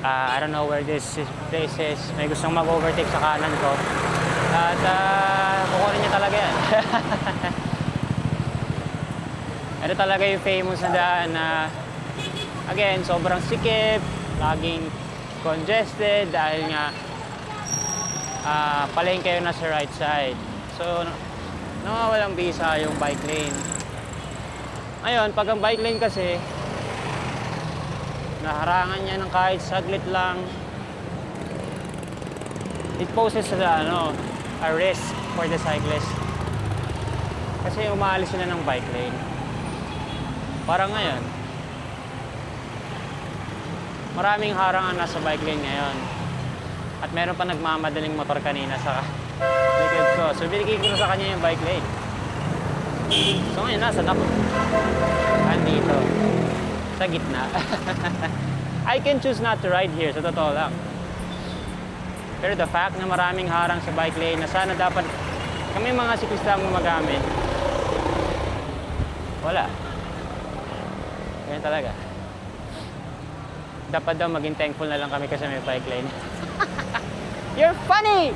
I don't know where this place is. May gustong mag-overtake sa kanan ko. At kukunin niya talaga yan. Ito talaga yung famous na daan na again, sobrang sikip, laging congested dahil nga palengke kayo na sa right side. So, nawawalang bisa yung bike lane. Ngayon, pag ang bike lane kasi, naharangan niya ng kahit saglit lang, it poses a risk for the cyclist. Kasi umaalis sila ng bike lane. Parang ngayon, maraming harangan nasa bike lane ngayon. At meron pa nagmamadaling motor kanina sa likod ko. So, binigay ko na sa kanya yung bike lane. So, ngayon nasa andito. Sa gitna. I can choose not to ride here, sa totoo lang. Pero the fact na maraming harang sa bike lane, na sana dapat kami mga siklista ang gumagamit, wala. Ganyan talaga. Dapat daw maging thankful na lang kami kasi may bike lane. You're funny!